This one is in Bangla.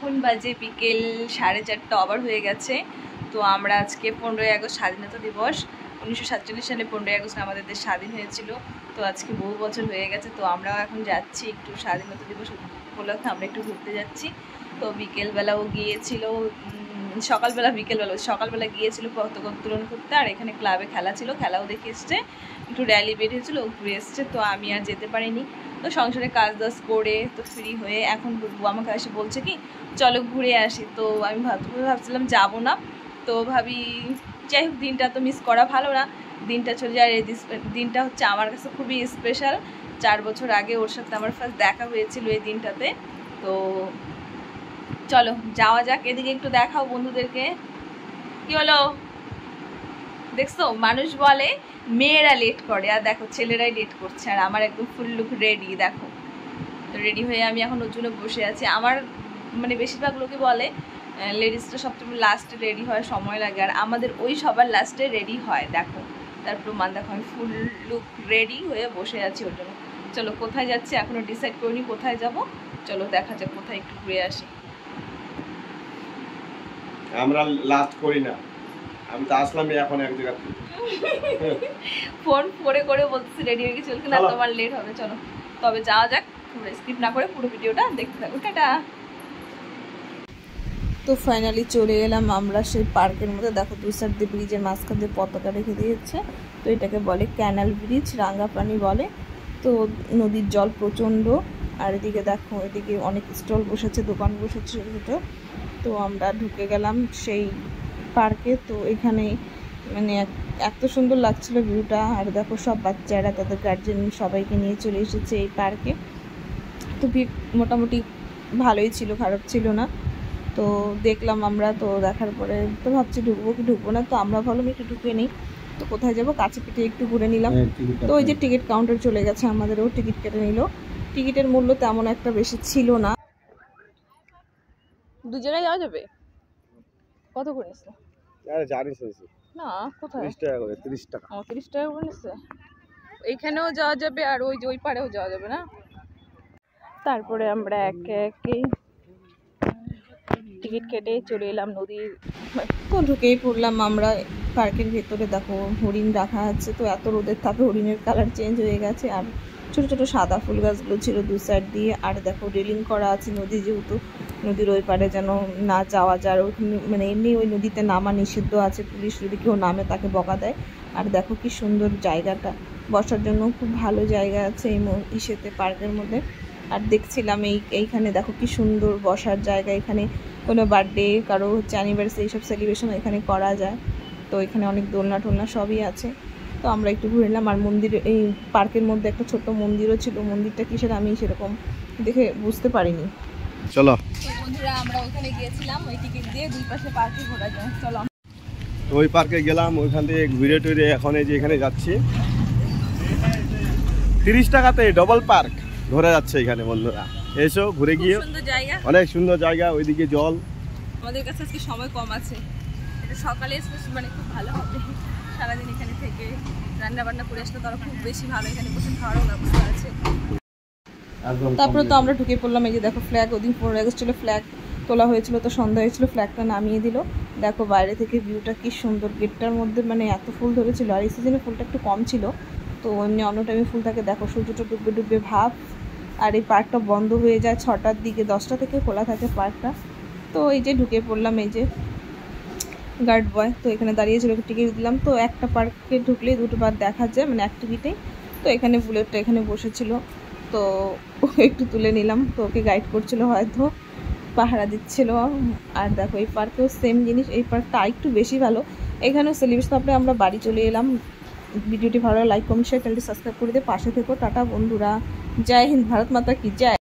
এখন বাজে বিকেল 4:30 ওভার হয়ে গেছে। তো আমরা আজকে 15ই আগস্ট স্বাধীনতা দিবস, 1947 সালে 15ই আগস্ট আমাদের দেশ স্বাধীন হয়েছিল। তো আজকে বহু বছর হয়ে গেছে। তো আমরাও এখন যাচ্ছি একটু স্বাধীনতা দিবস উপলক্ষে আমরা একটু ঘুরতে যাচ্ছি। তো বিকেলবেলাও গিয়েছিল, সকালবেলা গিয়েছিল পতাকা উত্তোলন করতে, আর এখানে ক্লাবে খেলা ছিল, খেলাও দেখে এসছে, একটু র্যালি বের হয়েছিল, ঘুরে এসছে। তো আমি আর যেতে পারিনি। তো সংসারে কাজ দাজ করে তো ফ্রি হয়ে এখন আমাকে এসে বলছে কি চলো ঘুরে আসি। তো আমি ভাবছিলাম যাবো না, তো ভাবি যাই হোক দিনটা তো মিস করা ভালো না, দিনটা চলে যায়। এই দিনটা হচ্ছে আমার কাছে খুবই স্পেশাল। 4 বছর আগে ওর সাথে আমার ফার্স্ট দেখা হয়েছিল এই দিনটাতে। তো চলো যাওয়া যাক, এদিকে একটু দেখাও বন্ধুদেরকে। কি হলো দেখছো, মানুষ বলে মেয়েরা লেট করে, আর দেখো ছেলেরাই লেট করছে, আর আমার একদম ফুল লুক রেডি। দেখো তো রেডি হয়ে আমি এখন ওর জন্য বসে আছি। আমার মানে বেশিরভাগ লোকে বলে লেডিসটা সবসময় লাস্টে রেডি হয়, সময় লাগে, আর আমাদের ওই সবার লাস্টে রেডি হয়। দেখো তার প্রমাণ দেখো, আমি ফুল লুক রেডি হয়ে বসে আছি ওর জন্য। চলো কোথায় যাচ্ছি এখনও ডিসাইড করিনি কোথায় যাব, চলো দেখা যাক কোথায় একটু ঘুরে আসি। আমরা লাস্ট করি না, আমি তো আসলাম এখন এক জায়গা থেকে ফোন করে বলতেছি রেডি হয়ে গেছি, বলছি না তোমার লেট হবে। চলো তবে যাওয়া যাক, তোমরা স্কিপ না করে পুরো ভিডিওটা দেখতে থাকো। টাটা। তো ফাইনালি চলে এলাম আমরা সেই পার্কের মধ্যে। দেখো দুই সাইড দিয়ে ব্রিজের মাঝখান দিয়ে পতাকা রেখে দিয়েছে। তো এটাকে বলে ক্যানাল ব্রিজ, রাঙ্গাপানি বলে। তো নদীর জল প্রচণ্ড, আর এদিকে দেখো এদিকে অনেক স্টল বসেছে, দোকান বসেছে ছোটো ছোটো। তো আমরা ঢুকে গেলাম সেই পার্কে। তো এখানে মানে এত সুন্দর লাগছিল ভিউটা, আর দেখো সব বাচ্চারা তাদের গার্জেন সবাইকে নিয়ে চলে এসেছে এই পার্কে। তো মোটামুটি ভালোই ছিল, খারাপ ছিল না। তো দেখলাম আমরা, তো দেখার পরে তো ভাবছি ঢুকবো কি ঢুকবো না। তো আমরা ভাবলাম একটু ঢুকে নিই। তো কোথায় যাবো, কাছে পিঠে একটু ঘুরে নিলাম। তো ওই যে টিকিট কাউন্টার চলে গেছে, আমাদেরও টিকিট কেটে নিল। টিকিটের মূল্য তেমন একটা বেশি ছিল না। দু জায়গায় যাওয়া যাবে, কত করে নিচ্ছে? আরে জানিস না কোথায় 30 টাকা করে, 30 টাকা। 30 টাকা করে নিচ্ছে। এইখানেও যাওয়া যাবে আর ওই যে ওই পাড়েও যাওয়া যাবে না। তারপরে আমরা একে একে টিকিট কেটে চলে এলাম নদীর। তো ঢুকেই পড়লাম আমরা পার্কের ভেতরে। দেখো হরিণ রাখা আছে, তো এত রোদের তাপে হরিণের কালার চেঞ্জ হয়ে গেছে, আর ছোটো ছোটো সাদা ফুল গাছগুলো ছিল দু সাইড দিয়ে। আর দেখো রেলিং করা আছে, নদী যেহেতু নদীর ওই পারে যেন না যাওয়া যায়, ওইখানে মানে এমনি ওই নদীতে নামা নিষিদ্ধ আছে, পুলিশ যদি কেউ নামে তাকে বকা দেয়। আর দেখো কি সুন্দর জায়গাটা, বসার জন্য খুব ভালো জায়গা আছে এই ইসেতে পার্কের মধ্যে। আর দেখছিলাম এইখানে দেখো কি সুন্দর বসার জায়গা, এখানে কোনো বার্থডে কারো হচ্ছে অ্যানিভার্সারি এইসব সেলিব্রেশন এখানে করা যায়। তো এখানে অনেক দোলনা টোলনা সবই আছে। তো আমরা একটু ঘুরে নিলাম। আর মন্দির, এই পার্কের মধ্যে একটা ছোট্ট মন্দিরও ছিল, মন্দিরটা কিসের আমি সেরকম দেখে বুঝতে পারিনি। চলো বন্ধুরা আমরা ওখানে গিয়েছিলাম, ওই টিকিট দিয়ে দুই পাশে পার্কে ঘোরা যায়। চলো ওই পার্কে গেলাম, ওইখান থেকে ঘুরে টুরে এখন এই যে এখানে যাচ্ছি। 30 টাকাতে ডবল পার্ক ঘোরা যাচ্ছে এখানে। বন্ধুরা এসো ঘুরে গিয়ে, অনেক সুন্দর জায়গা, ওইদিকে জল। আমাদের কাছে আজকে সময় কম আছে, এটা সকালে মানে খুব ভালো হবে। সারাদিন এখানে থেকে রান্না বান্না করে আসলে তারা খুব বেশি ভালো, এখানে বসে খাওয়ারও ব্যবস্থা আছে। তারপরে তো আমরা ঢুকে পড়লাম। এই যে দেখো ফ্ল্যাগ, ওদিন 15 আগস্ট ছিল, ফ্ল্যাগ তোলা হয়েছিল, তো সন্ধ্যা হয়েছিল, ফ্ল্যাগটা নামিয়ে দিল। দেখো বাইরে থেকে ভিউটা কি সুন্দর, গেটটার মধ্যে মানে এত ফুল ধরেছিল। আর এই সিজনে ফুলটা একটু কম ছিল, তো এমনি অন্য টাইমে ফুল থাকে। দেখো সূর্যটা ডুববে ডুববে ভাব। আর এই পার্কটা বন্ধ হয়ে যায় 6টার দিকে, 10টা থেকে খোলা থাকে পার্কটা। তো এই যে ঢুকে পড়লাম, এই যে গার্ড বয় তো এখানে দাঁড়িয়েছিল, টিকিট দিলাম। তো একটা পার্কে ঢুকলে দুটো পার্ক দেখা যায় মানে অ্যাক্টিভিটি। তো এখানে বুলেটটা এখানে বসেছিল, তো একটু তুলে নিলাম। তো ওকে গাইড করছিল, হয়তো পাহারা দিচ্ছিল। আর দেখো এই পার্কেও সেম জিনিস, এই পার্কটা একটু বেশি ভালো, এখানেও সেলিব্রেশন। তারপরে আমরা বাড়ি চলে এলাম। ভিডিওটি ভালো লাইক কমেন্ট শেয়ার, চ্যানেলটি সাবস্ক্রাইব করে দিয়ে পাশে থেকো। টাটা বন্ধুরা, জয় হিন্দ, ভারত মাতা কি জয়।